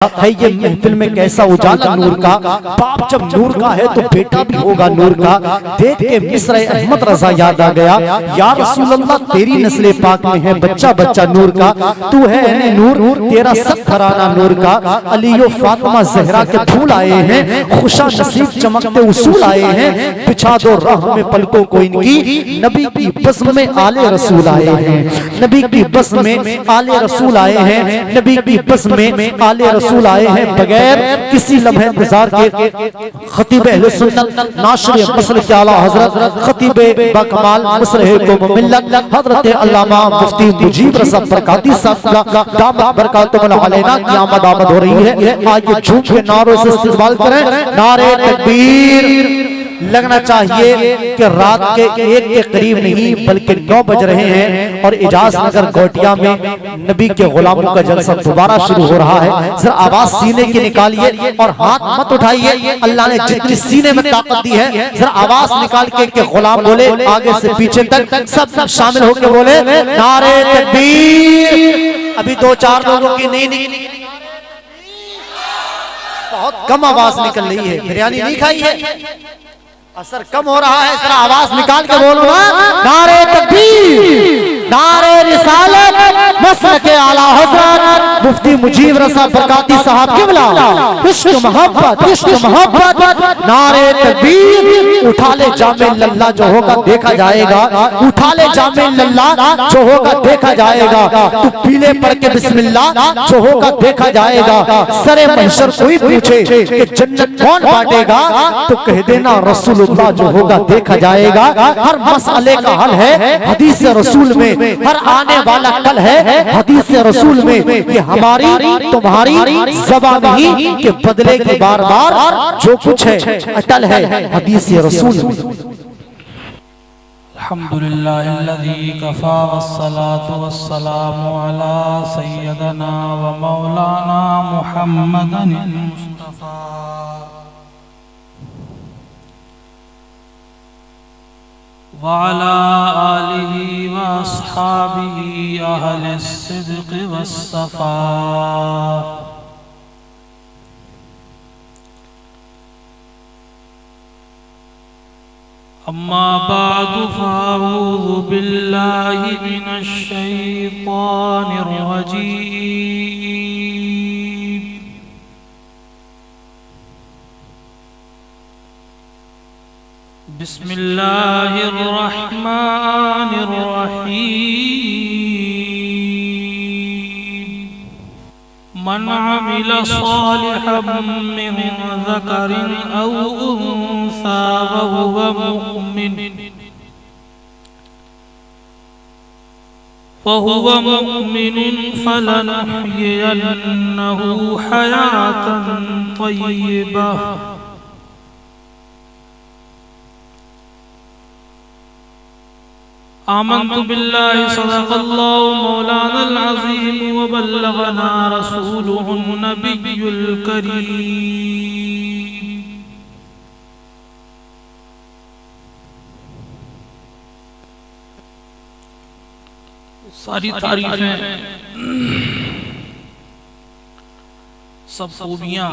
ہے یہ محفل میں کیسا اجالا نور کا، باپ جب نور کا ہے تو بیٹا بھی ہوگا نور کا۔ دیکھ کے مصر احمد رضا یاد آ گیا، یا رسول اللہ تیری نسل پاک میں ہے بچہ بچہ نور کا، تو ہے اہل نور تیرا سب گھرانہ نور کا۔ علی و فاطمہ زہرا کے پھول آئے ہیں، خوشا نصیب چمکتے اصول آئے ہیں، بچھا دو راہ میں پلکوں کو ان کی، نبی کی بزم میں آل رسول آئے ہیں، نبی کی بزم میں آل رسول آئے ہیں، نبی کی بزم میں آل رسول آئے ہیں، بغیر کسی لمحے انتظار کے خطیب اہل سنت ناشر مسلک اعلی حضرت خطیب باکمال مصر کو ملت حضرت علامہ مفتی مجیب رضا برکاتی صاحب کا دامت برکاتہ علینا کی آمد ہو رہی ہے۔ آئیے جھوم کے نعروں سے استقبال کریں، نعرہ تکبیر۔ لگنا چاہیے کہ رات کے 1 کے قریب نہیں بلکہ 9 بج رہے ہیں اور اجاز نگر گوٹیا میں نبی کے غلاموں کا جلسہ دوبارہ شروع ہو رہا ہے۔ ذرا آواز سینے کی نکالیے اور ہاتھ مت اٹھائیے، اللہ نے جتنی سینے میں طاقت دی ہے ذرا آواز نکال کے کہ غلام بولے، آگے سے پیچھے تک سب شامل ہو کے بولے نعرہ تکبیر۔ ابھی 2-4 لوگوں کی نہیں بہت کم آواز نکل رہی ہے، بریانی نہیں کھائی ہے، اثر کم ہو رہا ہے، ذرا آواز نکال کے بولو نا نعرہ تکبیر، نعرہ رسالت، مسلک اعلی حضرت مفتی مجیب رضا برکاتی صاحب قبلہ، عشق محبت عشق محبت، نعرہ تکبیر۔ اٹھا لے جام اللہ جو ہوگا دیکھا جائے گا، اٹھا لے جام اللہ جو ہوگا دیکھا جائے گا، تو پیلے پڑھ کے بسم اللہ جو ہوگا دیکھا جائے گا۔ سر محشر کوئی پوچھے کہ جنت کون بانٹے گا، تو کہہ دینا رسول اللہ جو ہوگا دیکھا جائے گا۔ ہر مسئلے کا حل ہے حدیث رسول میں، ہر آنے والا کل ہے حدیث رسول میں، یہ ہماری تمہاری زبان نہیں کہ بدلے گی بار بار، جو کچھ ہے اٹل ہے حدیث رسول میں۔ الحمدللہ الذی کفا والصلاة والسلام علی سیدنا و مولانا محمد المصطفیٰ وعلى آله وأصحابه أهل الصدق والصفاء۔ أما بعد فأعوذ بالله من الشيطان الرجيم۔ بسم اللہ الرحمن الرحیم۔ من عمل صالحا من ذکر او انثى وهو مؤمن فلنحيينه حياة طيبة آمنت بالله صدق الله مولانا العظيم وبلغنا رسوله النبي الكريم۔ ساری تعریفیں، سب خوبیاں،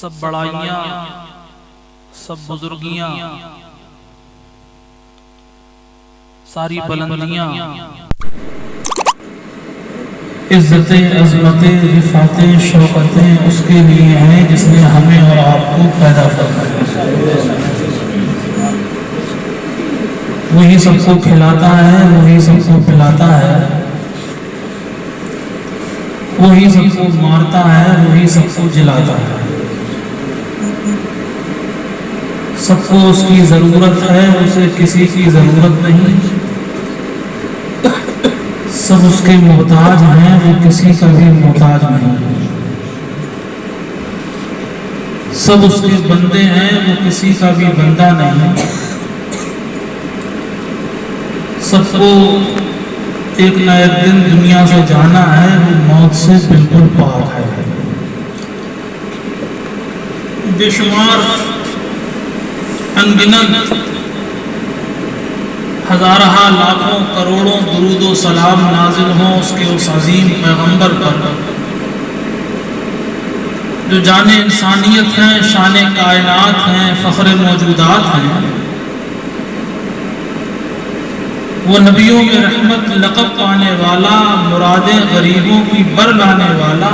سب بڑائیاں، سب بزرگیاں، ساری بلندیاں، عزتیں، عظمتیں، رفعتیں، شوکتیں اس کے لیے ہیں جس نے ہمیں اور آپ کو پیدا فرمایا۔ وہی سب کو کھلاتا ہے، وہی سب کو پلاتا ہے، وہی سب کو مارتا ہے، وہی سب کو جلاتا ہے۔ سب کو اس کی ضرورت ہے، اسے کسی کی ضرورت نہیں۔ سب اس کے محتاج ہیں، وہ کسی کا بھی محتاج نہیں۔ سب اس کے بندے ہیں، وہ کسی کا بھی بندہ نہیں۔ سب کو ایک نہ ایک دن دنیا سے جانا ہے، وہ موت سے بالکل پاک ہے۔ بے شمار انگنت ہزارہ لاکھوں کروڑوں درود و سلام نازل ہوں اس کے اس عظیم پیغمبر پر جو جان انسانیت ہیں، شان کائنات ہیں، فخر موجودات ہیں، وہ نبیوں میں رحمت لقب پانے والا، مرادیں غریبوں کی بر لانے والا،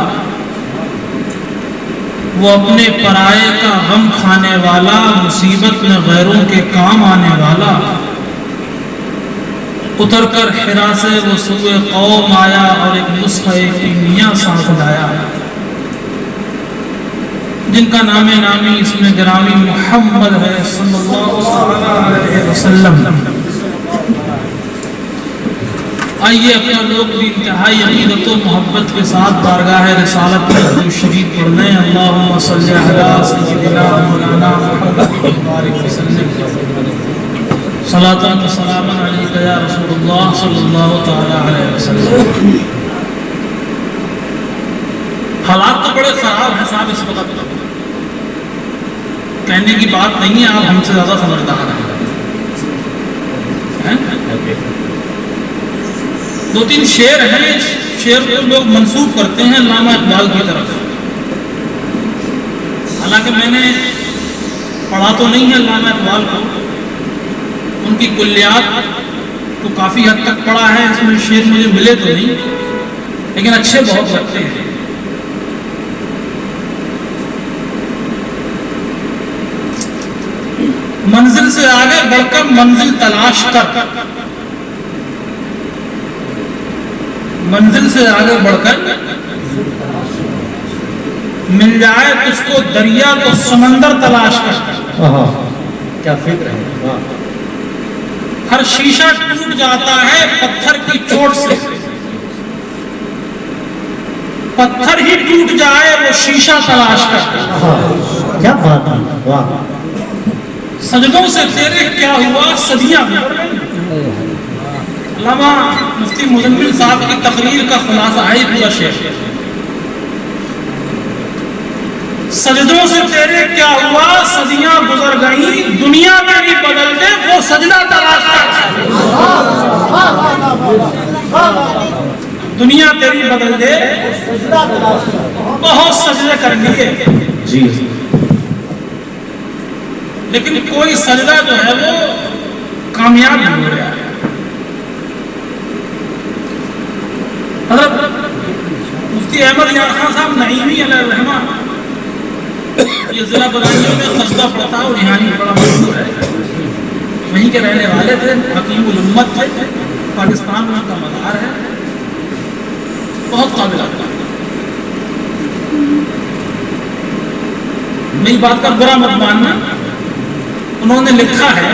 وہ اپنے پرائے کا غم کھانے والا، مصیبت میں غیروں کے کام آنے والا، اتر کر حرا سے وہ سوئے قوم آیا اور ایک نسخہ کیمیا ساتھ لایا، جن کا نام نامی اس میں گرامی محمد ہے صلی اللہ علیہ وسلم۔ آئیے اپنا لوگ بھی انتہائی عقیدت و محبت کے ساتھ بارگاہ رسالت میں درود شریف پڑھ لیں۔ اللہم صلی علی سیدنا مولانا محمد وبارک وسلم، صلاۃ و سلام علیک یا رسول اللہ صلی اللہ تعالی علیہ وسلم۔ حالات تو بڑے خراب ہیں صاحب اس وقت، کہنے کی بات نہیں ہے، آپ ہم سے زیادہ سمجھدار ہیں۔ دو تین شعر ہیں، شعر کو لوگ منسوب کرتے ہیں علامہ اقبال کی طرف، حالانکہ میں نے پڑھا تو نہیں ہے علامہ اقبال کو، ان کی کلیات کو کافی حد تک پڑھا ہے، اس میں شعر مجھے ملے تو نہیں، لیکن اچھے بہت لگتے ہیں۔ منزل سے آگے بڑھ کر منزل تلاش کر، منزل سے آگے بڑھ کر مل جائے تجھ کو دریا تو سمندر تلاش کر۔ کیا فکر ہے۔ ہر شیشہ ٹوٹ جاتا ہے پتھر کی چوٹ سے، پتھر ہی ٹوٹ جائے وہ شیشہ تلاش کر۔ کیا بات ہے، واہ۔ سجدوں سے تیرے کیا ہوا صدیاں گزر گئیں۔ علامہ مفتی مزمل صاحب کی تقریر کا خلاصہ ہے پورا شعر۔ سجدوں سے تیرے کیا ہوا صدیاں گزر گئیں، دنیا تیری بدل دے وہ سجدہ تلاش کر۔ دنیا تیری بدل دے بہت سجدے کر لیے جی، لیکن کوئی سجدہ جو ہے وہ کامیاب نہیں ہو رہا ہے۔ حضرت مفتی احمد یار خان صاحب نعیمی علیہ الرحمہ، یہ ضلع بدایوں میں قصبہ پڑتا ہے اور یہاں بڑا مشہور ہے، وہیں کے رہنے والے تھے، حکیم الامت تھے، پاکستان میں ان کا مزار ہے، بہت قابل آدمی۔ میری بات کا برا مت ماننا، انہوں نے لکھا ہے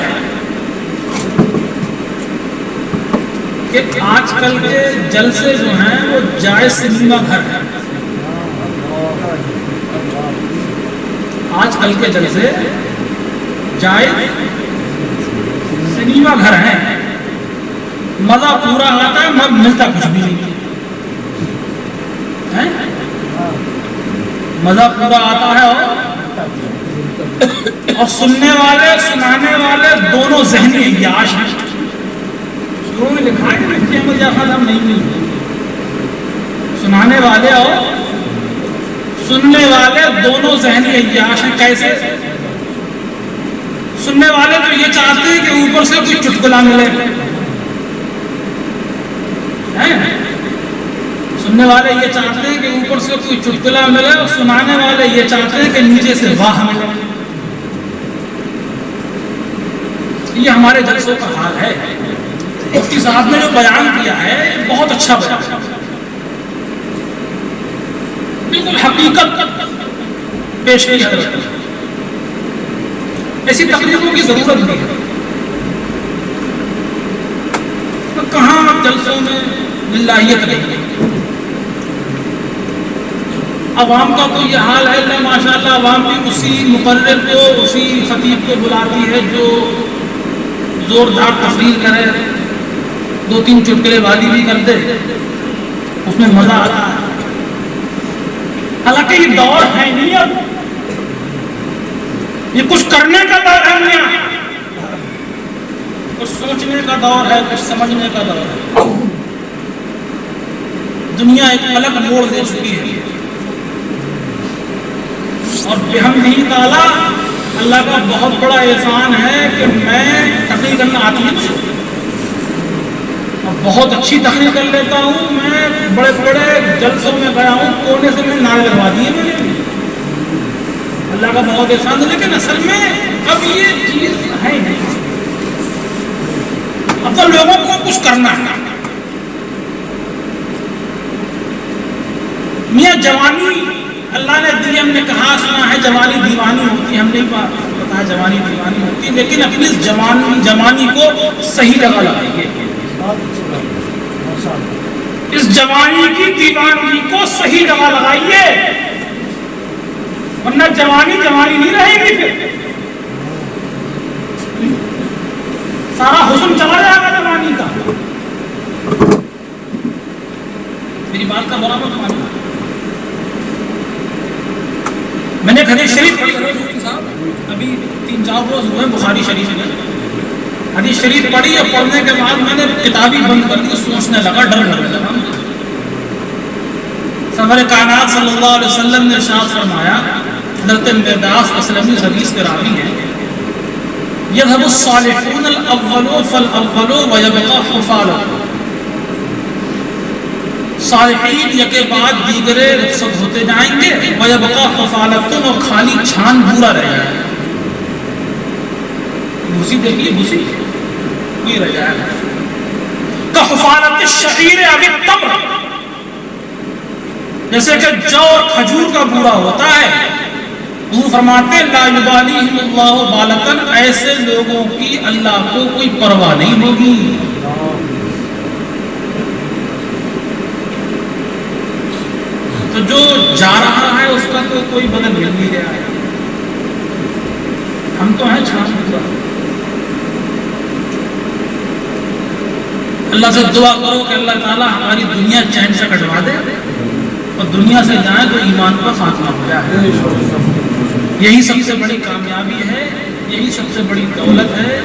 کہ آج کل کے جلسے جو ہیں وہ جائز سنیما گھر ہیں۔ آج کل کے جلسے جائز سنیما گھر ہیں، مزہ پورا آتا ہے مگر ملتا کچھ بھی نہیں ہے، مزہ پورا آتا ہے اور سننے والے سنانے والے دونوں ذہنی عیاش ہیں۔ شروع میں لکھا ہے کہ مفتی احمد یار خان صاحب نہیں ملتے، سنانے والے اور سننے والے دونوں ذہنی عیاش ہیں۔ کیسے؟ سننے والے تو یہ چاہتے ہیں کہ اوپر سے کوئی چٹکلا ملے، سننے والے یہ چاہتے ہیں کہ اوپر سے کوئی چٹکلا ملے، اور سنانے والے یہ چاہتے ہیں کہ نیچے سے واہ ملے۔ یہ ہمارے جلسوں کا حال ہے۔ مفتی صاحب نے جو بیان کیا ہے بہت اچھا بیان ہے، بالکل حقیقت پیش کی ہے۔ ایسی تقریروں کی ضرورت نہیں ہے۔ تو کہاں جلسوں میں للہیت رہی ہے؟ عوام کا تو یہ حال ہے کہ ماشاءاللہ عوام بھی اسی مقرر کو، اسی خطیب کو بلاتی ہے جو زوردار تقریر کرے، دو تین چٹکلے بازی بھی کر دے، اس میں مزہ آتا ہے۔ حالانکہ یہ دور ہے نہیں، اب یہ کچھ کرنے کا دور ہے نہیں، کچھ سوچنے کا دور ہے، کچھ سمجھنے کا دور ہے۔ دنیا ایک الگ موڑ دے چکی ہے۔ اور بحمدہ تعالیٰ اللہ کا بہت بڑا احسان ہے کہ میں تقریر کرنا آتی ہے اور بہت اچھی تقریر کر لیتا ہوں. میں بڑے بڑے جلسوں میں گیا ہوں, کونے سے میں نعرے لگوا دیے میں نے, اللہ کا بہت احسان ہے. لیکن اصل میں اب یہ چیز ہے ہی نہیں. اب تو لوگوں کو کچھ کرنا ہے. میاں جوانی اللہ نے دی, ہم نے کہا سنا ہے جوانی دیوانی ہوتی, ہم نہیں پتا جوانی دیوانی ہوتی, لیکن اپنی جوانی کو صحیح جگہ لگائیے. اس جوانی کی دیوانی کو صحیح جگہ لگائیے, ورنہ جوانی نہیں رہے گی. پھر سارا حسن چلا جائے گا جوانی کا. میری بات کا برابر سمجھنا. میں نے حدیث شریف پڑھی ابھی 3-4 روز ہوئے بخاری شریف میں. حدیث شریف پڑھی اور پڑھنے کے بعد میں نے کتابی بند کر دی, سوچنے لگا, ڈر لگا. سرور کائنات صلی اللہ علیہ وسلم نے ارشاد فرمایا, حضرت مرداس اسلمی حدیث کے راوی ہیں, یذهب الصالحون الاول فالاول ويبقى حفالة. صالحین یکے بعد دیگرے رخصت ہوتے جائیں گے, وَيَبْقَى حُفَالَةٌ, اور خالی چھان بورا رہ جائے گا. بھوسی دیکھیے, بھوسی کوئی رہ جائے گا. كَحُفَالَةِ الشَّعِيرِ أَوِ التَّمْرِ, جیسے کہ جو اور کھجور کا بورا ہوتا ہے. حضور فرماتے ہیں لَا يُبَالِيهِمُ اللَّهُ بَالَةً, ایسے لوگوں کی اللہ کو کوئی پرواہ نہیں ہوگی. تو جو جا رہا ہے اس کا تو کوئی بدل مل نہیں رہا ہے. ہم تو ہیں چھان بورا. اللہ سے دعا کرو کہ اللہ تعالیٰ ہماری دنیا چین سے کٹوا دے اور دنیا سے جائیں تو ایمان کا خاتمہ ہو جائے. یہی سب سے بڑی کامیابی ہے, یہی سب سے بڑی دولت ہے,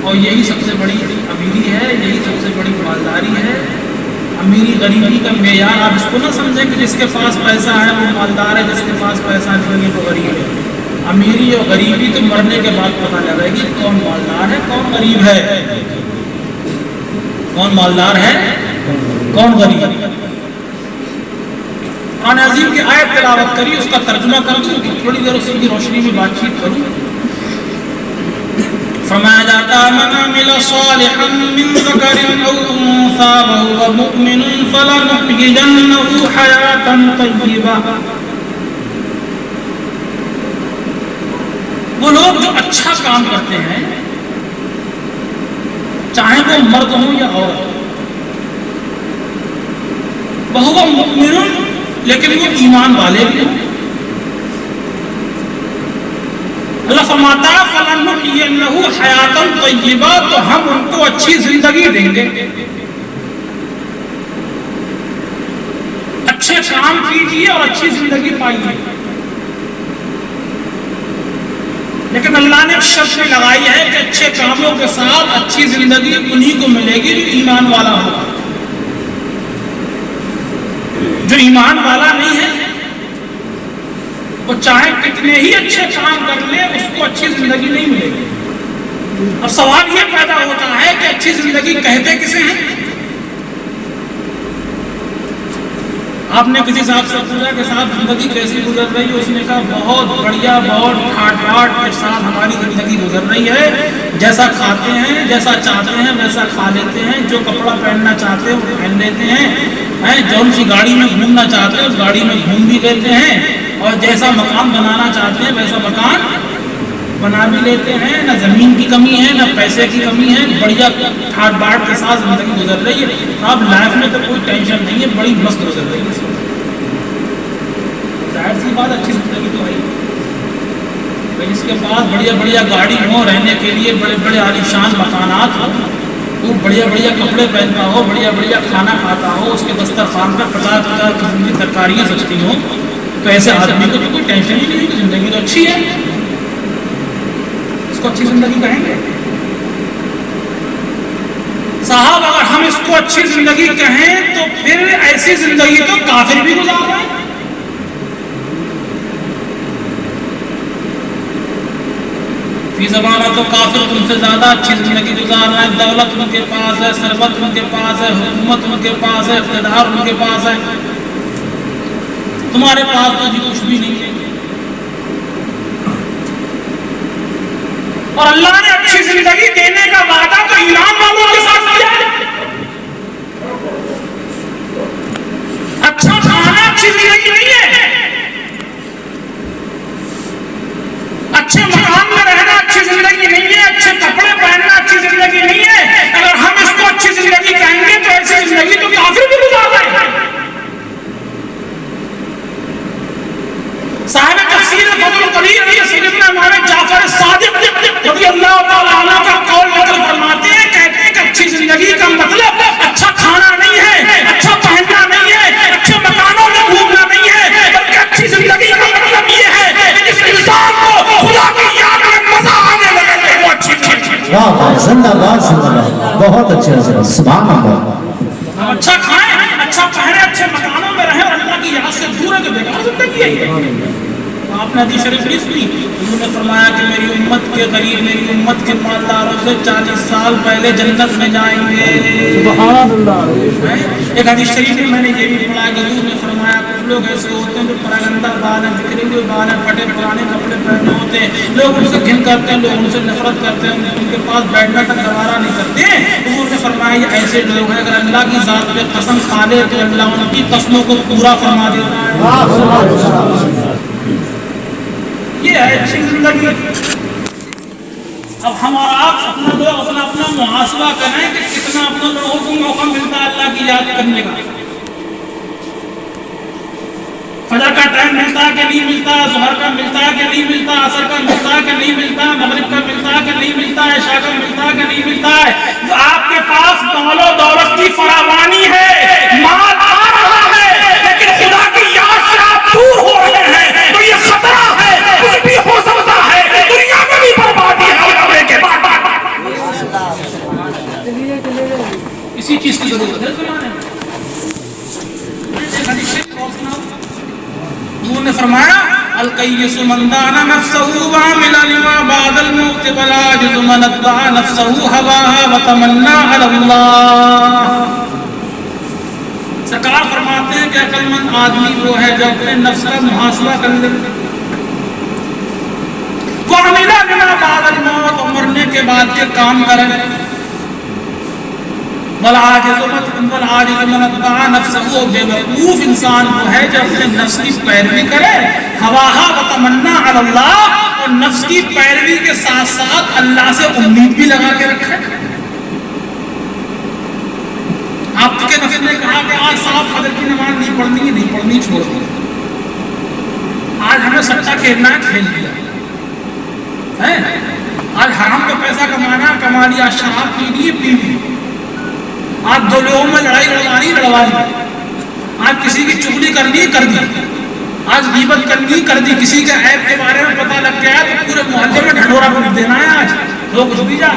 اور یہی سب سے بڑی امیری ہے, یہی سب سے بڑی مالداری ہے. امیری غریبی کا معیار آپ اس کو نہ سمجھیں کہ جس کے پاس پیسہ ہے وہ مالدار ہے, جس کے پاس پیسہ نہیں ہے وہ غریب ہے. امیری اور غریبی تو مرنے کے بعد پتہ لگے گی کون مالدار ہے کون غریب ہے, کون مالدار ہے کون غریب ہے. قرآن عظیم کی آیت تلاوت کری, اس کا ترجمہ کر دوں, تھوڑی دیر اس کی روشنی میں بات چیت کروں. فرمایا جاتا من عمل صالحا من ذکر او انثى وهو مؤمن فلنحيينه حیاة طیبہ. وہ لوگ جو اچھا کام کرتے ہیں, چاہے وہ مرد ہوں یا عورت, وهو مؤمن, لیکن وہ ایمان والے بھی ہیں. اللہ فرماتا ہے فَلَنُحْيِيَنَّهُ حَيَاةً طَيِّبَةً, تو ہم ان کو اچھی زندگی دیں گے. اچھے کام کیجئے اور اچھی زندگی پائیے. لیکن اللہ نے شرط میں لگائی ہے کہ اچھے کاموں کے ساتھ اچھی زندگی انہی کو ملے گی جو ایمان والا ہوگا. جو ایمان والا نہیں ہے وہ چاہے کتنے ہی اچھے کام کر لے اس کو اچھی زندگی نہیں ملے گی. اب سوال یہ پیدا ہوتا ہے کہ اچھی زندگی کہتے کسے ہیں؟ آپ نے کسی صاحب سے پوچھا کہ صاحب زندگی کیسی گزر رہی ہے, اس نے کہا بہت بڑھیا, بہت ٹھاٹ ٹھاٹ کے ساتھ ہماری زندگی گزر رہی ہے. جیسا کھاتے ہیں, جیسا چاہتے ہیں ویسا کھا لیتے ہیں, جو کپڑا پہننا چاہتے ہیں وہ پہن لیتے ہیں, جون سی گاڑی میں گھومنا چاہتے ہیں اس گاڑی میں گھوم بھی لیتے ہیں, اور جیسا مکان بنانا چاہتے ہیں ویسا مکان بنا بھی لیتے ہیں. نہ زمین کی کمی ہے نہ پیسے کی کمی ہے, بڑھیا ٹھاٹ باٹ کے ساتھ زندگی گزر رہی ہے. اب لائف میں تو کوئی ٹینشن نہیں ہے, بڑی مست گزر رہی ہے. ظاہر سی بات اچھی زندگی تو ہے. اس کے پاس بڑھیا بڑھیا گاڑی ہو, رہنے کے لیے بڑے بڑے عالیشان مکانات ہو, وہ بڑھیا بڑھیا کپڑے پہنتا ہو, بڑھیا بڑھیا کھانا کھاتا ہو, اس کے دسترخوان پر 50-50 قسم کی ترکاریاں سجتی ہوں, تو ایسے آدمی کو تو کوئی ٹینشن ہی نہیں, زندگی تو اچھی ہے, اس کو اچھی زندگی کہیں گے. صاحب اگر ہم اس کو اچھی زندگی کہیں تو پھر ایسی زندگی تو کافر بھی گزار رہے ہیں. فی زمانہ تو کافر تم سے زیادہ اچھی زندگی گزار رہے ہیں، دولت ان کے پاس ہے، ثروت ان کے پاس ہے، حکومت ان کے پاس ہے، اقتدار ان کے پاس ہے، تمہارے پاس تو جی کچھ بھی نہیں ہے۔ اور اللہ نے اچھی زندگی دینے کا وعدہ تو ایمان والوں کے ساتھ کیا ہے۔ اچھا کھانا اچھی زندگی نہیں ہے، اچھے مکان میں رہنا اچھی زندگی نہیں ہے، اچھے کپڑے پہننا اچھی زندگی نہیں ہے۔ اگر ہم اس کو اچھی زندگی کہیں گے تو ایسی زندگی تو کافر بھی گزار رہے ہیں۔ صاحب تفسیر فضل القدیر سیدنا امام جعفر صادق رضی اللہ تعالیٰ عنہ کا قول نقل فرماتے ہیں، کہتے ہیں کہ اچھی زندگی کا مطلب اچھا کھانا نہیں ہے، اچھا پہننا نہیں ہے، اچھے مکانوں میں گھومنا نہیں ہے، بلکہ اچھی زندگی کا مطلب یہ ہے کہ جس انسان کو خدا کی یاد میں مزہ آنے لگے تو وہ اچھی زندگی۔ واہ زندہ باد زندہ باد، بہت اچھا حضرت، سبحان اللہ۔ اچھا کھائیں، اچھا پہنے، اچھے مکانوں میں رہیں اور اللہ کی یاد سے دور ہے تو بیکار زندگی ہے۔ آپ نے حدیث شریف نہیں سنی، انہوں نے فرمایا کہ میری امت کے غریب، میری امت کے مالداروں سے 40 سال پہلے جنت میں جائیں گے۔ سبحان اللہ۔ ایک حدیث شریف میں نے یہ بھی پڑھا کہ انہوں نے فرمایا کچھ لوگ ایسے ہوتے ہیں جو پراگندہ بال ہیں، بکھرے ہوئے بال ہیں، پھٹے پرانے کپڑے پہنے ہوتے ہیں، لوگ ان سے گھن کرتے ہیں، لوگ ان سے نفرت کرتے ہیں، ان کے پاس بیٹھنا تک گوارا نہیں کرتے ہیں۔ انہوں نے فرمایا یہ ایسے لوگ ہیں اگر اللہ کی ذات پہ قسم کھا لے تو اللہ ان کی قسموں کو پورا فرما دیتا ہے۔ یہ ہے اچھی زندگی۔ اب ہم اور آپ اپنا لوگ اپنا محاسبہ کریں کہ کتنا اپنا لوگوں کو موقع ملتا ہے اللہ کی یاد کرنے کا۔ فجر کا ٹائم ملتا ہے کہ نہیں ملتا، ظہر کا ملتا ہے کہ نہیں ملتا، عصر کا ملتا ہے کہ نہیں ملتا، مغرب کا ملتا ہے کہ نہیں ملتا، عشاء کا ملتا ہے کہ نہیں ملتا ہے۔ جو آپ کے پاس مال و دولت کی فراوانی ہے، مال آ رہا ہے، لیکن خدا کی یاد سے آپ دور ہو رہے ہیں تو یہ خطرہ ہے، کچھ بھی ہو سکتا ہے، دنیا میں بھی بربادی ہے اور مرنے کے بعد۔ اسی چیز کی ضرورت ہے زمانے میں۔ انہوں نے فرمایا القیس من دان نفسه وعمل لما بعد الموت والعاجز من اتبع نفسه هواها وتمنى على اللہ۔ سرکار فرماتے ہیں کہ عقل مند آدمی وہ ہے جو اپنے نفس کا محاسبہ کر لے، وعمل لما بعد الموت، اور مرنے کے بعد کے کام کرے، والعاجز من اتبع نفسه، بے وقوف انسان وہ ہے جو اپنے نفس کی پیروی کرے، ہواہا وتمنا علی اللہ، اور نفس کی پیروی کے ساتھ ساتھ اللہ سے امید بھی لگا کے رکھے۔ آپ کے نفس نے کہا کہ آج صاحب فجر کی نماز نہیں پڑھنی ہے، نہیں پڑھنی، چھوڑ دو، آج ہمیں سٹا کھیلنا ہے، کھیل لیا ہے، آج حرام کا پیسہ کمانا، کما لیا، شراب پی لی، پی لی، آج دو لوگوں میں لڑائی لڑوانی، لڑوا لی، آج کسی کی چغلی کرنی، کر دی، آج غیبت کرنی، کر دی، کسی کے عیب کے بارے میں پتہ لگ گیا تو پورے محلے میں ڈھنڈورا پیٹ دینا ہے، آج لوگ کچھ بھی جا،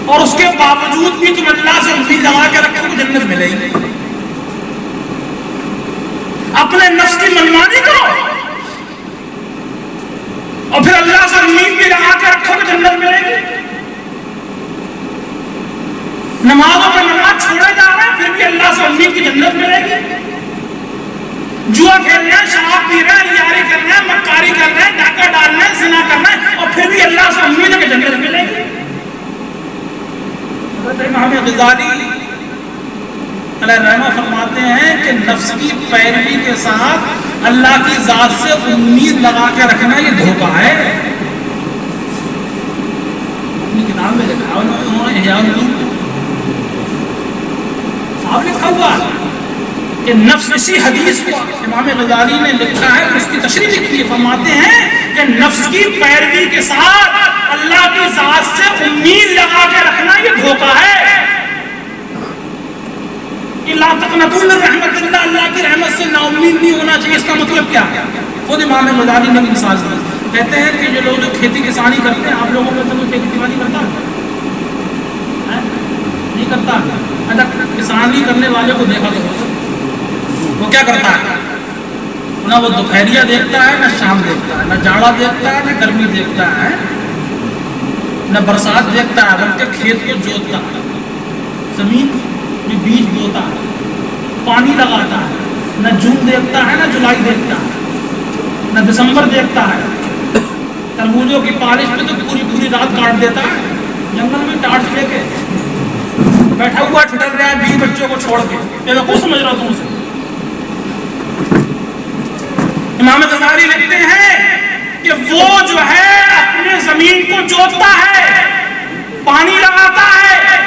اور اس کے باوجود بھی تم اللہ سے امید لگا کے رکھو کہ جنت ملے گی۔ اپنے نفس کی منمانی کرو اور پھر اللہ سے امید بھی لگا کے رکھو کہ جنت ملے گی۔ نمازوں میں نماز چھوڑے جا رہے ہیں پھر بھی اللہ سے امید کی جنت ملے گی۔ جوا کھیل رہے ہیں، شراب پی رہے ہیں، یاری کر رہے ہیں، مکاری کر رہے ہیں، ڈاکہ ڈال رہے ہیں، زنا کر رہے ہیں، اور پھر بھی اللہ سے امید ہے کہ جنت ملے گی۔ امام غزالی علیہ الرحمہ فرماتے ہیں کہ نفس کی پیروی کے ساتھ اللہ کی ذات سے امید لگا کے رکھنا یہ دھوکہ ہے۔ اپنی کتاب میں لکھا انہوں نے احیاء العلوم صاحب لکھا ہوا کہ نفس، اسی حدیث کو امام غزالی نے لکھا ہے، اس کی تشریح لکھی ہے، فرماتے ہیں کہ نفس کی پیروی کے ساتھ اللہ کی ذات سے امید لگا کے رکھنا یہ دھوکہ ہے۔ لا تقنطوا من رحمت اللہ، اللہ کی رحمت سے نا امید نہیں ہونا چاہیے۔ اس کا مطلب کیا ہے؟ خود امام غزالی نے مثال دی، کہتے ہیں کہ جو لوگ جو کھیتی کسانی کرتے ہیں، آپ لوگوں میں سے کوئی کھیتی کسانی کرتا ہے؟ نہیں کرتا؟ اچھا کسانی کرنے والے کو دیکھا تو وہ کیا کرتا ہے؟ نہ وہ دوپہریہ دیکھتا ہے، نہ شام دیکھتا ہے، نہ جاڑا دیکھتا ہے، نہ گرمی دیکھتا ہے، نہ برسات دیکھتا ہے، بلکہ کھیت کو جوتتا ہے، زمین میں بیج بوتا ہے، پانی لگاتا ہے، نہ جون دیکھتا ہے، نہ جولائی دیکھتا ہے، نہ دسمبر دیکھتا ہے۔ تربوزوں کی پالش پہ تو پوری پوری رات کاٹ دیتا ہے، جنگل میں ٹارچ لے کے بیٹھا ہوا ٹھٹر رہا ہے 20 بچوں کو چھوڑ کے، میں کو سمجھ رہا ہوں اسے۔ امام غزالی لکھتے ہیں کہ وہ جو ہے اپنے زمین کو جوتتا ہے، پانی لگاتا ہے،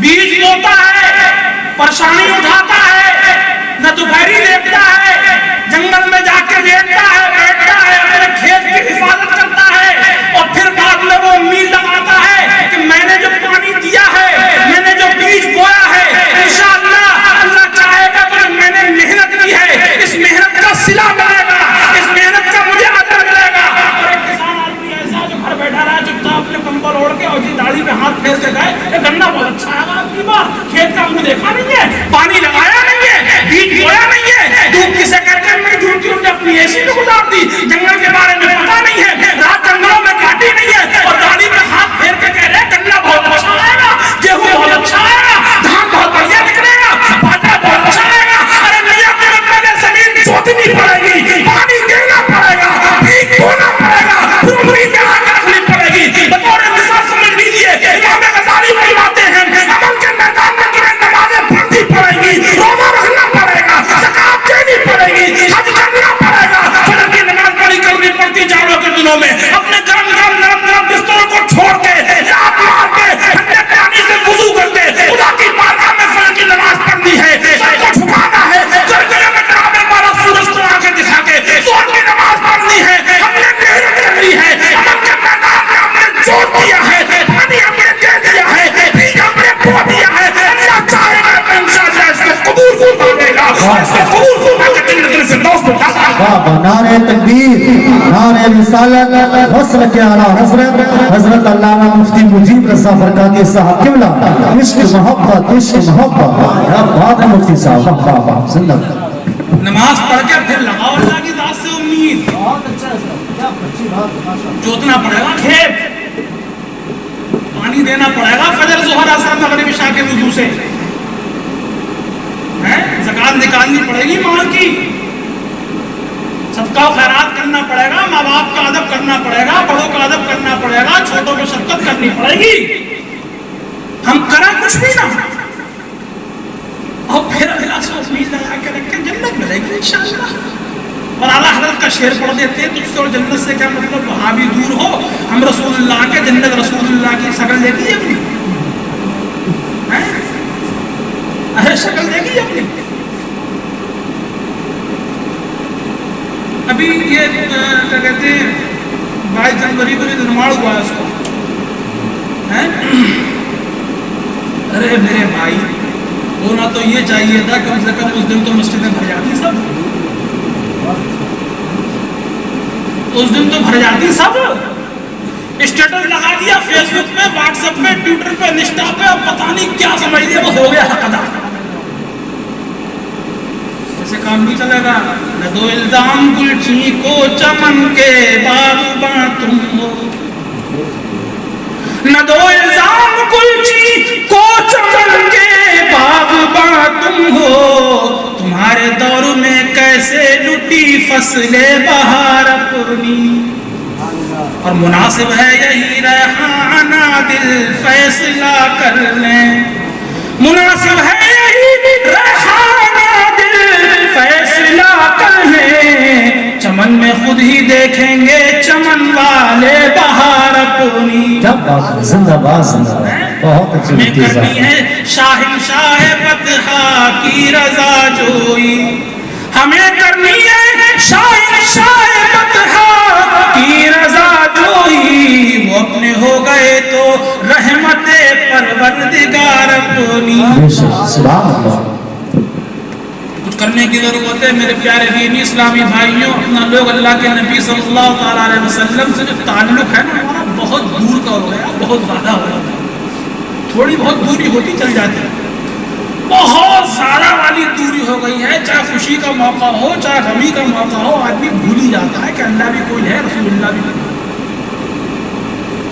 بیج بوتا ہے، پریشانی اٹھاتا ہے، نہ دوپہری دیکھتا ہے، جنگل میں جا کے لیٹتا ہے، بیٹھتا ہے، اپنے کھیت کی حفاظت کرتا ہے، اور پھر بعد میں وہ امید لگاتا ہے کہ میں نے جو پانی دیا ہے، میں نے جو بیج بویا ہے، انشاءاللہ اللہ چاہے گا تو میں نے محنت کی ہے، اس محنت کا صلہ ملے گا، اس محنت کا مجھے اجر ملے گا۔ اور ایک کسان آدمی ایسا جو گھر بیٹھا رہا ہے چپ چاپ اپنے کمبل اوڑھ کے اور داڑھی پہ ہاتھ پھیر کے گئے، یہ گنا بہت اچھا ہے آپ کی بات، کھیت کا منہ دیکھا نہیں ہے، پانی لگایا نہیں ہے، بیج بویا نہیں ہے، دھوپ کسے کہتے ہیں میں جھوٹ کیوں نے اپنی اے سی میں گزار دی، جنگل کے بارے میں پتا نہیں ہے، رات جنگلوں میں کاٹی نہیں ہے، اور داڑھی پہ ہاتھ پھیر کے کہہ رہے ہیں گنا بہت اچھا آئے گا، گیہوں بہت اچھا آئے گا، دھان بہت بڑھیا نکلے گا، باجرہ بہت اچھا آئے گا۔ ارے میاں تمہیں پہلے زمین جوتنی پڑے گی، پانی دینا پڑے گا، بیج بونا پڑے گا، پھر امید یہاں رکھنی پڑے گی۔ بطور مثال سمجھ لیجیے امام غزالی فرماتے ہیں عمل کے میدان میں تمہیں نمازیں پڑھنی پڑیں گی، روزہ رکھنا پڑے گا، زکات دینی پڑے گی، حج کرنا پڑے گا، فجر کی نماز پڑھی کرنی پڑتی جاڑوں کے دنوں میں، اپنے گرم گرم نرم نرم بستروں کو چھوڑ کے لات مار کے ٹھنڈے پانی سے وضو کر کے خدا کی بارگاہ میں فجر کی نماز پڑھنی ہے، سر کو جھکانا ہے، گردنوں میں جناب مارا سورج کو آنکھیں دکھا کے زور کی نماز پڑھنی ہے، ہم نے محنت کرنی ہے، عمل کے میدان میں ہم نے جوت دیا ہے، پانی ہم نے دے دیا ہے، بیج ہم نے بو دیا ہے، اللہ چاہے گا تو انشاءاللہ اس کو قبول فرمائے گا، اس کو قبول فرما کے جنت الفردوس میں ڈالے گا۔ بابا نعرہ تکبیر، نعرہ رسالت، وصل کے اعلیٰ حضرت حضرت علامہ مفتی مجیب رضا برکاتی صاحب قبلہ، عشق محبت عشق محبت، کیا بات ہے مفتی صاحب، واہ واہ زندہ۔ نماز پڑھ کے پھر لگاؤ اللہ کی ذات سے امید، بہت اچھا ہے صاحب، کیا اچھی بات ہے۔ جوتنا پڑے گا کھیت، پانی دینا پڑے گا فجر ظہر عصر مغرب عشاء کے وضو سے، زکات نکالنی پڑے گی مال کی، صدقہ و خیرات کرنا پڑے گا، ماں باپ کا ادب کرنا پڑے گا، بڑوں کا ادب کرنا پڑے گا، چھوٹوں کو شفقت کرنی پڑے گی، ہم کریں کچھ بھی نہ، اور پھر اللہ سے امید لگا کے رکھیں جنت ملے گی انشاءاللہ۔ اور اعلیٰ حضرت کا شعر پڑھ دیتے ہیں، تجھ سے اور جنت سے کیا مطلب، وہاں بھی دور ہو، ہم رسول اللہ کے جنت رسول اللہ کی شکل دیکھی ہے اپنی، ارے شکل دیکھی ہے اپنی۔ ابھی یہ کیا کہتے ہیں 22 جنوری کو جو نماڑ ہوا ہے اس کو، ارے میرے بھائی ہونا تو یہ چاہیے تھا کم سے کم اس دن تو مسجدیں بھر جاتی سب، اس دن تو بھر جاتی سب، اسٹیٹس لگا دیا فیس بک پہ، واٹس ایپ پہ، ٹویٹر پہ، انسٹا پہ، اب پتہ نہیں کیا سمجھ لیا وہ ہو گیا حق ادا، ایسے کام نہیں چلے گا۔ نہ دو الزام گلچی کو چمن کے باغباں تم ہو، نہ دو الزام گلچی کو چمن کے باغباں تم ہو، تمہارے دور میں کیسے لٹی فصل بہار اپنی، اور مناسب ہے یہی ریحانہ دل فیصلہ کر لیں، مناسب ہے یہی ریحانہ دل فیصلہ کر لیں، چمن میں خود ہی دیکھیں گے چمن والے بہار اپنی۔ زندہ باد زندہ باد، بہت اچھی ہمیں مفتی صاحب۔ کرنی ہے شاہنشاہ بطحا کی رضا جوئی، ہمیں کرنی ہے شاہنشاہ بطحا کی رضا جوئی، وہ اپنے ہو گئے تو رحمت پروردگار اپنی۔ سبحان اللہ، کچھ کرنے کی ضرورت ہے میرے پیارے دینی اسلامی بھائیوں، اپنا لوگ اللہ کے نبی صلی اللہ تعالیٰ علیہ وسلم سے جو تعلق ہے نا ہمارا بہت دور کا ہو گیا، بہت زیادہ ہو گیا، تھوڑی بہت دوری ہوتی چل جاتی ہے، بہت زیادہ والی دوری ہو گئی ہے. چاہے خوشی کا موقع ہو چاہے غمی کا موقع ہو, آدمی بھول ہی جاتا ہے کہ اللہ بھی کوئی ہے, رسول اللہ بھی کوئی.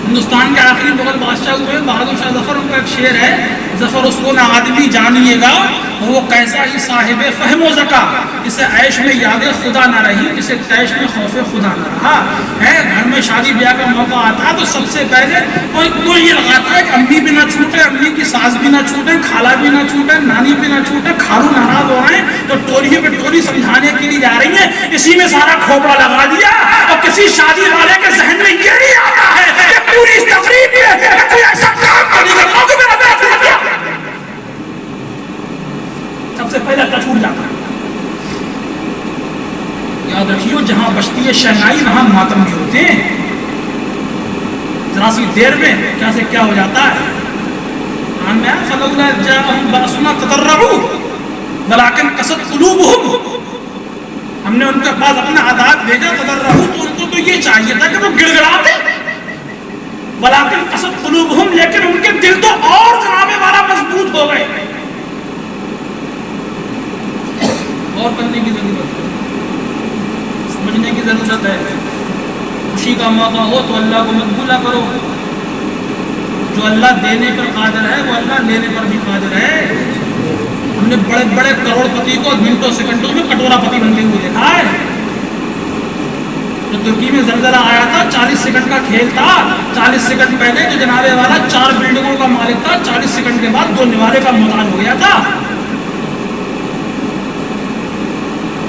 ہندوستان کے آخری مغل بادشاہ ہوئے بہادر شاہ ظفر, ان کا ایک شعر ہے, ظفر اس کو نہ آدمی جانیے گا وہ کیسا ہی صاحب فہم و ذکا, اسے عیش میں یاد خدا نہ رہی جسے تیش میں خوف خدا نہ رہا ہے. گھر میں شادی بیاہ کا موقع آتا ہے تو سب سے پہلے کوئی یہ لگاتا ہے کہ امی بھی نہ چھوٹے, امی کی ساس بھی نہ چھوٹے, خالہ بھی نہ چھوٹے, نانی بھی نہ چھوٹے. کھارو ناراض ہو رہے ہیں تو ٹولی پہ ٹولی سمجھانے کے لیے جا رہی ہیں, اسی میں سارا کھوپڑا لگا دیا. اور کسی شادی والے کے ذہن میں یہ نہیں آتا ہے کہ پوری اس تقریب میں کوئی ایسا کام تو نہیں کرنا کہ میرا بیٹھ لگ گیا. سب سے پہلے اللہ چھوٹ جاتا ہے. یاد رکھیو جہاں بچتی ہے شہنائی وہاں ماتم بھی ہوتے ہیں. ذرا سی دیر میں کیا سے کیا ہو جاتا ہے. قرآن میں فلولا جاءہم بأسنا تضرعوا ولکن قست قلوبہم, ہم نے ان کے پاس اپنا عذاب بھیجا تضرعوا تو ان کو تو یہ چاہیے تھا کہ وہ گڑ گڑاتے, ولکن قست قلوبہم لیکن ان کے دل تو اور جناب والا مضبوط ہو گئے. اور کرنے کی ضرورت ہے, سمجھنے کی ضرورت ہے. خوشی کا موقع ہو تو اللہ کو مت بھولا کرو. جو اللہ دینے پر قادر ہے وہ اللہ لینے پر بھی قادر ہے. ہم نے بڑے بڑے کروڑ پتی کو منٹوں سیکنڈوں میں کٹورا پتی بنتے ہوئے دیکھا ہے. جو ترکی میں زلزلہ آیا تھا 40 سیکنڈ کا کھیل تھا. 40 سیکنڈ پہلے جو جنابے والا 4 بلڈنگوں کا مالک تھا 40 سیکنڈ کے بعد 2 نوالے کا محتاج ہو گیا تھا.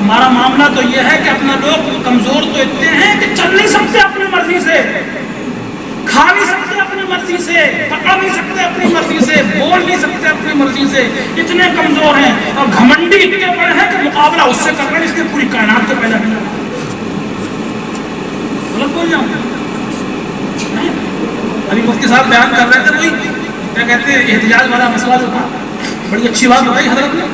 ہمارا معاملہ تو یہ ہے کہ اپنا لوگ کمزور تو اتنے ہیں کہ چل نہیں سکتے اپنی مرضی سے, کھا نہیں سکتے اپنی مرضی سے, پکڑ نہیں سکتے اپنی مرضی سے, بول نہیں سکتے اپنی مرضی سے, اتنے کمزور ہیں. اور گھمنڈی اتنے بڑے ہیں کہ مقابلہ اس سے کر رہے ہیں جس نے پوری کائنات کو پیدا کیا. غلط بول جاؤں ابھی مفتی صاحب بیان کر رہے تھے, وہی کیا کہتے ہیں احتجاج والا مسئلہ جو تھا, بڑی اچھی بات بتائی حضرت نے.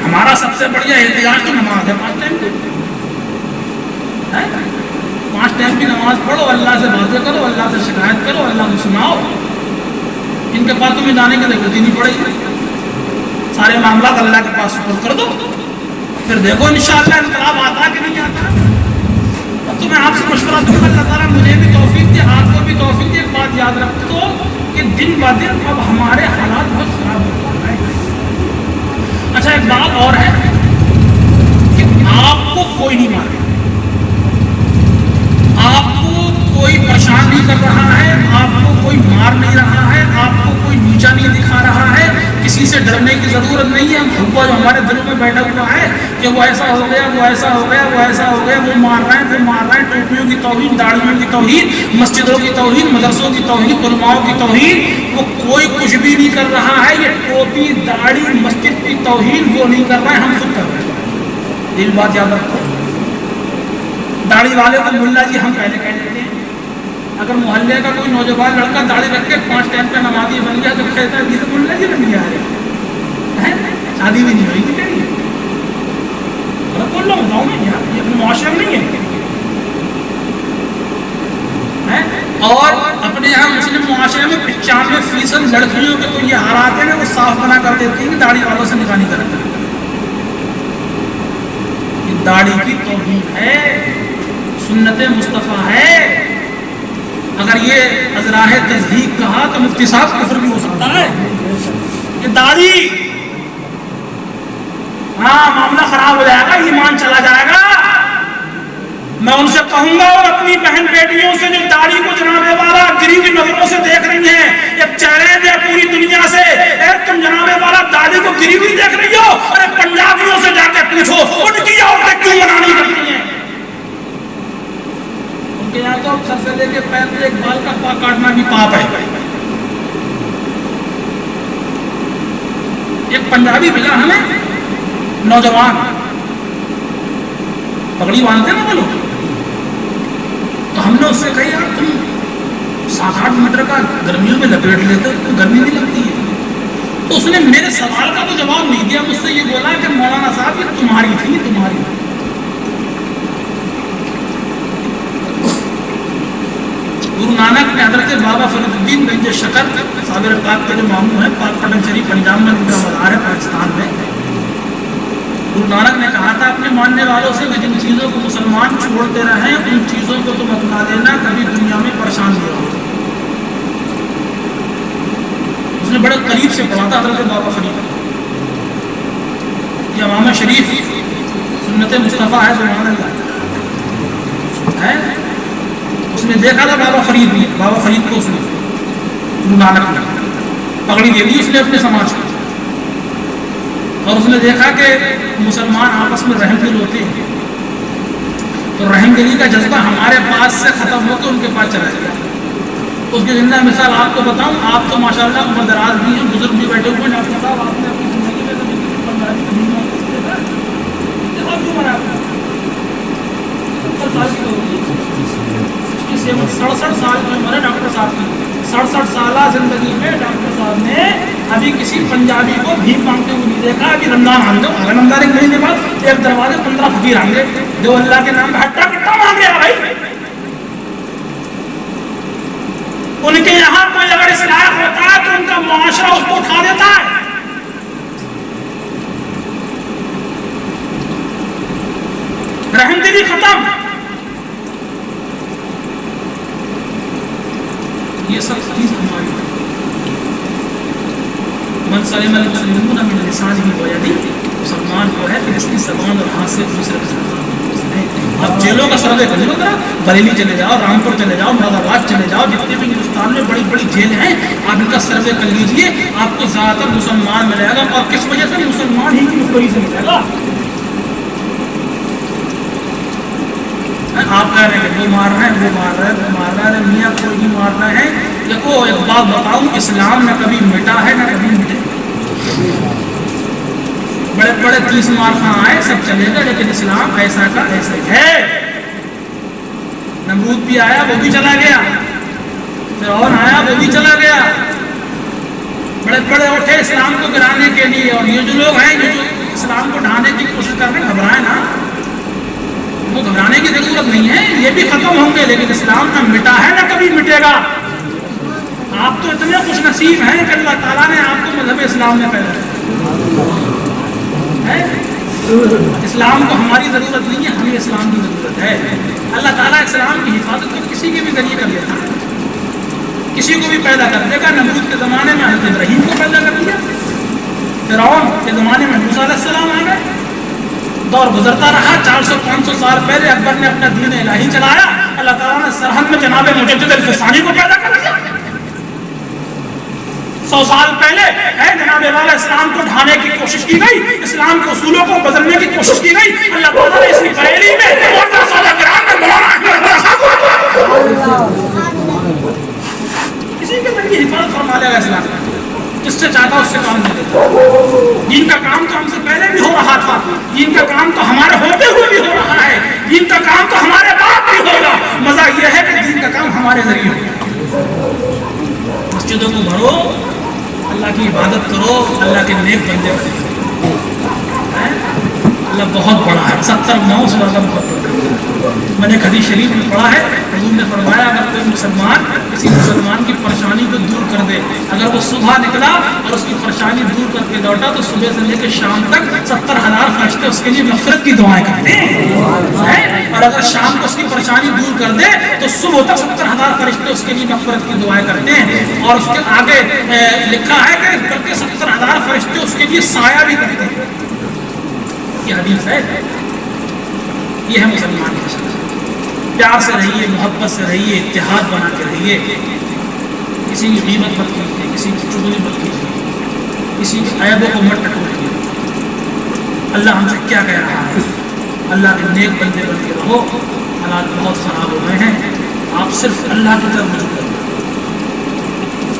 ہمارا سب سے بڑھیا احتجاج تو نماز ہے, 5 ٹائم کی. 5 ٹائم کی نماز پڑھو, اللہ سے باتیں کرو, اللہ سے شکایت کرو, اللہ کو سناؤ. ان کے پاس تمہیں جانے کی ضرورت ہی نہیں پڑے گی. سارے معاملات اللہ کے پاس سپرد کر دو, پھر دیکھو انشاءاللہ انقلاب آتا کہ نہیں آتا. اب تو میں آپ سے مشورہ دوں گا, اللہ تعالیٰ مجھے بھی توفیق دے, آپ کو بھی توفیق دے. ایک بات یاد رکھ دو کہ دن بہ دن اب ہمارے حالات بہت خراب ہو رہے ہیں. اچھا ایک بات اور ہے کہ آپ کو کوئی نہیں مارے, آپ کو کوئی پریشان نہیں کر رہا ہے, آپ کو کوئی مار نہیں رہا ہے, آپ کو کوئی نیچا نہیں دکھا رہا ہے. کسی سے ڈرنے کی ضرورت نہیں ہے. ہم جو ہمارے دلوں میں بیٹھا ہوا ہے کہ وہ ایسا ہو گیا, وہ ایسا ہو گیا, وہ ایسا ہو گیا, وہ مار رہے ہیں, وہ مار رہے ہیں. ٹوپیوں کی توہین, داڑھیوں کی توہین, مسجدوں کی توہین, مدرسوں کی توہین, علماؤں کی توہین, وہ کوئی کچھ بھی نہیں کر رہا ہے. یہ ٹوپی, داڑھی, مسجد کی توہین وہ نہیں کر رہا ہے, ہم خود کر رہے ہیں. یہ بات یاد رکھو. داڑھی والے کو ملا جی ہم پہلے کہہ دیتے ہیں. اگر محلے کا کوئی نوجوان لڑکا داڑھی رکھ کے 5 ٹائم کا نمازی بن گیا تو کہتا ہے یہ تو ملا جی بن گیا ہے, شادی بھی نہیں ہوئی تھی تیری. غلط بول رہا ہوں, بتاؤں میں یہ اپنے معاشرے میں نہیں ہے. اور اپنے یہاں مسلم معاشرے میں 95% لڑکیوں کے تو یہ حالات ہیں کہ وہ صاف بنا کر دیتی ہیں کہ داڑھی والوں سے نکاح نہیں کرتا. یہ داڑھی کی توہین ہے, سنت مصطفیٰ ہے. اگر یہ ازراہ تزہیق کہا تو مفتی صاحب کفر بھی ہو سکتا ہے. یہ داڑھی, ہاں معاملہ خراب ہو جائے گا, ایمان چلا جائے گا. میں ان سے کہوں گا اور اپنی بہن بیٹیوں سے جو داڑھی کو جناب والا گری ہوئی نظروں سے دیکھ رہی ہیں, ایک چیلنج ہے پوری دنیا سے, تم جناب والا داڑھی کو گری ہوئی دیکھ رہی ہو, اور پنجابیوں سے جا کے پوچھو ان کی عورتیں کیوں منع نہیں کرتی ہیں. ان کے یہاں تو سر سے لے کے پیر پہ ایک بال کا کاٹنا بھی پاپ ہے. ایک پنجابی ملا ہمیں, نوجوان, پگڑی باندھتے نا وہ لوگ, تو ہم نے اس سے کہی یار تم 7-8 میٹر کا گرمیوں میں لپیٹ لیتے تو گرمی نہیں لگتی ہے. تو اس نے میرے سوال کا تو جواب نہیں دیا, مجھ سے یہ بولا کہ مولانا صاحب یہ تمہاری تھی, تمہاری. گرو نانک اپنے حضرت بابا فرید الدین گنج شکر صابر پاک کے جو ماموں ہیں، پاک پٹن شریف پنجاب میں ان کا مزار ہے پاکستان میں، گرو نانک نے کہا تھا اپنے ماننے والوں سے کہ جن چیزوں کو مسلمان چھوڑتے رہیں ان چیزوں کو تم اپنا لینا، کبھی دنیا میں پریشان نہیں رہو۔ اس نے بڑے قریب سے پڑھا تھا حضرت بابا فرید، یہ امامہ شریف سنت مصطفیٰ ہے، سبحان اللہ ہے۔ اس نے دیکھا تھا بابا فرید کو، اس نے گرو نانک نے پگڑی دے دی اس نے اپنے سماج کو، اور اس نے دیکھا کہ مسلمان آپس میں رحم دل ہوتے ہیں، تو رحم دلی کا جذبہ ہمارے پاس سے ختم ہو کے ان کے پاس چلا گیا۔ اس کی زندہ مثال آپ کو بتاؤں، آپ تو ماشاءاللہ عمر دراز بھی ہیں، بزرگ بھی بیٹھے ہوئے ہیں، ڈاکٹر صاحب آپ نے اپنی زندگی میں کبھی کسی پنجابی کو نہیں دیکھا؟ دیکھو اب عمر آپ 70 سال کی ہوگی، 67 سال کی عمر ہے ڈاکٹر صاحب کی، 67 سالہ زندگی میں ڈاکٹر صاحب نے ابھی کسی پنجابی کو بھیک مانگتے ہوئے نہیں دیکھا۔ ابھی رمضان آنے دو، اگر رمضان ایک مہینے بعد ایک دروازے 15 فقیر آئیں گے جو اللہ کے نام پہ ہٹا کٹا مانگ رہے ہیں بھائی۔ ان کے یہاں کوئی اگر اصلاح ہوتا ہے تو ان کا معاشرہ اس کو اٹھا دیتا ہے۔ رحم دلی ختم، یہ سب چیز ہماری من سلم المسلمون من لسانہ ویدہ، مسلمان کو ہے کہ اس کی زبان اور ہاتھ سے دوسرے کے ساتھ۔ آپ جیلوں کا سروے کر لو ذرا، بریلی چلے جاؤ، رامپور چلے جاؤ، مراد آباد چلے جاؤ، جتنے بھی ہندوستان میں بڑی بڑی جیل ہیں آپ ان کا سروے کر لیجئے، آپ کو زیادہ تر مسلمان ملے گا، اور کس وجہ سے؟ مسلمان ہی کی مخبری سے ملے گا۔ آپ کہہ رہے ہیں کہ وہ مار رہے ہیں، وہ مار رہے ہیں، وہ مار رہے ہیں، میاں کوئی نہیں مار رہے ہیں۔ دیکھو ایک بات بتاؤں، اسلام نہ کبھی مٹا ہے نہ کبھی مٹے گا۔ بڑے بڑے 30 مار خاں آئے سب چلے گا، لیکن اسلام ایسا کا ایسا ہی ہے۔ نمرود بھی آیا وہ بھی چلا گیا، فرعون آیا وہ بھی چلا گیا، بڑے بڑے اٹھے اسلام کو گرانے کے لیے، اور یہ جو لوگ ہیں جو اسلام کو ڈھانے کی کوشش کر رہے ہیں، گھبرائے نا، وہ گھبرانے کی ضرورت نہیں ہے، یہ بھی ختم ہوں گے، لیکن اسلام نہ مٹا ہے نہ کبھی مٹے گا۔ آپ تو اتنے خوش نصیب ہیں کہ اللہ تعالیٰ نے آپ کو مذہب اسلام میں پیدا کیا ہے۔ اسلام کو ہماری ضرورت نہیں ہے، ہمیں اسلام کی ضرورت ہے۔ اللہ تعالیٰ اسلام کی حفاظت کو کسی کے بھی ذریعے کر لیتا ہے، کسی کو بھی پیدا کر دے گا۔ نمرود کے زمانے میں حضرت ابراہیم کو پیدا کر دیا، فرعون کے زمانے میں موسیٰ علیہ السلام آ گئے، دور گزرتا رہا، 400-500 سال پہلے اکبر نے اپنا دین الہی چلایا، اللہ تعالیٰ نے سرحد میں جناب مجدد الفسانی کو پیدا کر دیا۔ 100 سال پہلے جناب والا اسلام کو ڈھانے کی کوشش کی گئی، اسلام کے اصولوں کو بدلنے کی کوشش کی گئی، اللہ تعالیٰ نے اسی بریلی میں کسی کے ذریعے حفاظت فرما لے گا اسلام، جس سے چاہتا اس سے کام نہیں دیتا۔ دین کا کام تو ہم سے پہلے بھی ہو رہا تھا، دین کا کام تو ہمارے ہوتے ہوئے بھی ہو رہا ہے، دین کا کام تو ہمارے بعد بھی ہوگا، مزہ یہ ہے کہ دین کا کام ہمارے ذریعے ہوگا۔ مسجدوں کو بھرو، اللہ کی عبادت کرو، اللہ کے نیک بندے بنو۔ اللہ بہت بڑا ہے، 70-9 سے زیادہ بہت بڑا ہے۔ میں نے حدیث شریف میں پڑھا ہے، حضور نے فرمایا اگر کوئی مسلمان کسی مسلمان کی پریشانی کو دور کر دے، اگر وہ صبح نکلا اور اس کی پریشانی دور کر کے لوٹا تو صبح سے لے کے شام تک 70,000 فرشتے اس کے لیے مغفرت کی دعائیں کرتے ہیں، اور اگر شام کو اس کی پریشانی دور کر دے تو صبح تک 70,000 فرشتے اس کے لیے مغفرت کی دعائیں کرتے ہیں، اور اس کے آگے لکھا ہے کہ بلکہ 70,000 فرشتے اس کے لیے سایہ بھی کرتے ہیں۔ یہ حدیث ہے، یہ ہے مسلمان کی شان۔ پیار سے رہیے، محبت سے رہیے، اتحاد بنا کے رہیے، کسی کی غیبت مت کیجیے، کسی کی چغلی مت کیجیے، کسی کے عیبوں کو مت ٹٹولیے۔ اللہ ہم سے کیا کہہ رہا ہے؟ اللہ کے نیک بندے بن کے رہو، حالات بہت خراب ہو گئے ہیں، آپ صرف اللہ کی طرف رجوع کرو،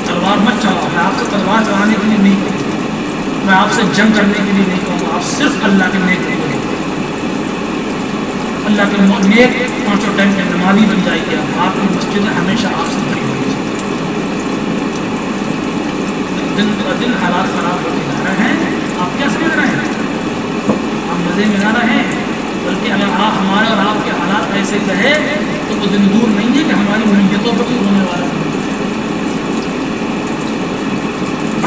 تلوار مت چلاؤ۔ میں آپ سے تلوار چلانے کے لیے نہیں کہوں، میں آپ سے جنگ کرنے کے لیے نہیں کہوں، آپ صرف اللہ کے نیک بندے بنو، اللہ کے نیک 5 ٹائم کے نمازی بن جائیے، آپ کی مسجدیں ہمیشہ آپ سے بھری ہوئی ہیں۔ دن با دن حالات خراب ہوتے جا رہے ہیں، آپ کیا سمجھ رہے ہیں؟ آپ مزے میں نہ رہیں، بلکہ اگر ہمارے اور آپ کے حالات ایسے رہے تو وہ دن دور نہیں ہے کہ ہماری نیتوں پر بھی ہونے والا ہے۔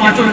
5